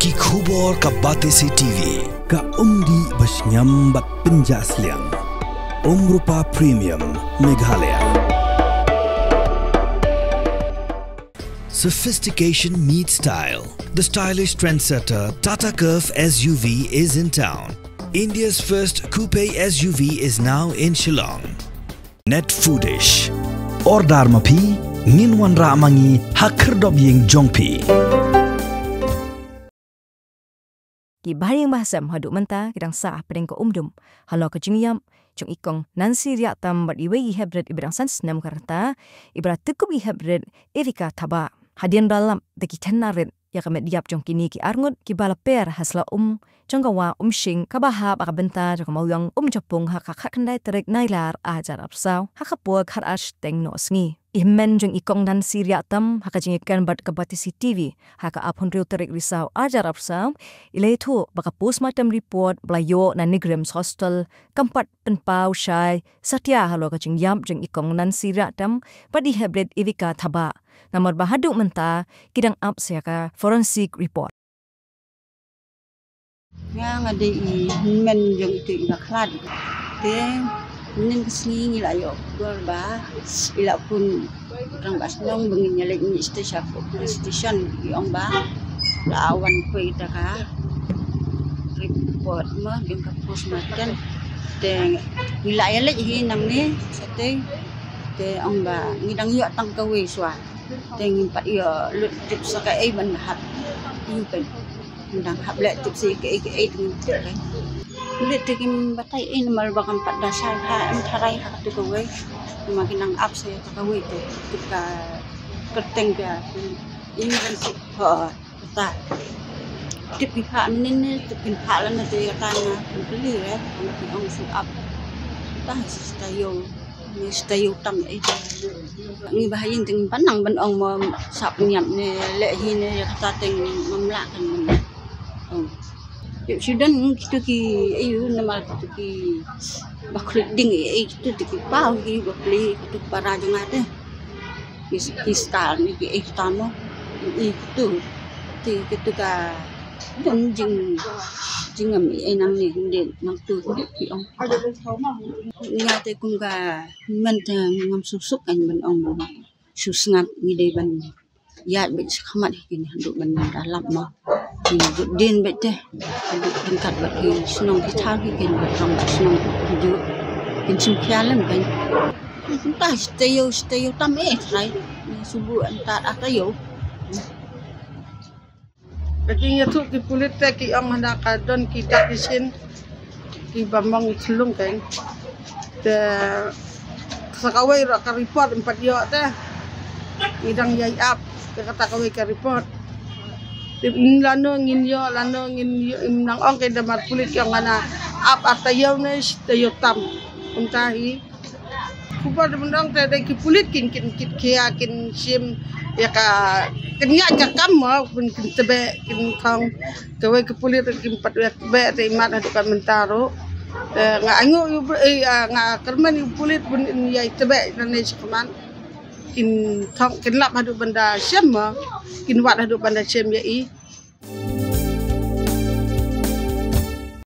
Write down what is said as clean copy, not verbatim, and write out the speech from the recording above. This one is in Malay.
ki khubor ka Batesi TV ka umdi basnyambat penjaslian Umrupa Premium Meghalaya. Sophistication meets style. The stylish trendsetter Tata Curve SUV is in town. India's first coupe SUV is now in Shillong. Net Foodish. Ordar mapi nginwan ramangi hakerdob ying jongpi. Ki bahayang bahasam haduk menta kidang sah pedeng ko umdum. Halo ke jingyam chung ikong Nancy riak tam bat iwe ihebred ibrang sans nam karta ibra tekub ihebred Erika Thaba. Hadian dalam deki tenarit ya kamet diap jong kini ki arngut ki balaper hasla jonggawa shing kabahab akabenta jong mauyang japung hakak kendai terik nailar ajar apsau hakapuak har ash teng no sngi. Imen jong ikong dan siriak tam haka jingikan bat ke Batesi TV haka apun riu terik risau ajar apsau ilai tu baka postmortem report belayo na Nigrims Hostel kampat penpau syai satya halo ka jingyam jong ikong dan siriak tam padi hebred Erika Thaba namor bahaduk menta kidang up siaka forensic report. Nga ngade men jong itu ina klad te nen kesini la yo gorba ila pun orang basnong bengin nyalek ni station police station yang ba lawan ko ita ka report mah jong ka postmortem te wilayah lek hi nang ni sate te ong ba ngidang yo tang ka we swa te ngimpat yo lut tip saka ai ban hat yu kan ndang hab lek tip si ke ai teng kan kulit tikim batay in malbakang padasal ha am taray ha to kaway makinang up sa to kaway to tika perteng ga ingan si ha ta tipi ha nin tipin ha lan na to yata na pili re makin ang si up ta stayo tam ai ngi bahayin ting panang ban ong mo sap nyam ne le hi ne kata teng mamla kan yuk sudah kita ki ayu nama kita ki bakul ding itu ki pau ki bakli itu para jongate kistal ni ki tano itu ti kita ka don jingam enam ni den nang tu ki ong ngate kum ka men ngam susuk kan ben ong susngat ni dei ban ya be khamat ki handuk ban dalam ma din bete tingkat bagi senang kita bikin orang senang hidup kincim kialam kan entah stay tam right subuh entar atayo bagi tu ki pulit ki ang handa ka don ki dakisin ki bambang itlung kan te sakawai ra ka report empat yo te idang yai up kata kawai ka report lano ngin yo nang ong kay damar pulit yung ana ap atayaw na tayo tam untahi kupa demandang tay ki pulit kin kya kin sim ya ka kenya ka kam pun kin tebe kin thong kawai ki pulit kin patwe be tay mat hadu kan mentaro nga ango nga kerman pulit pun yai tebe na kaman kin thong kin lap hadu banda sim kin wat hadu banda sim ya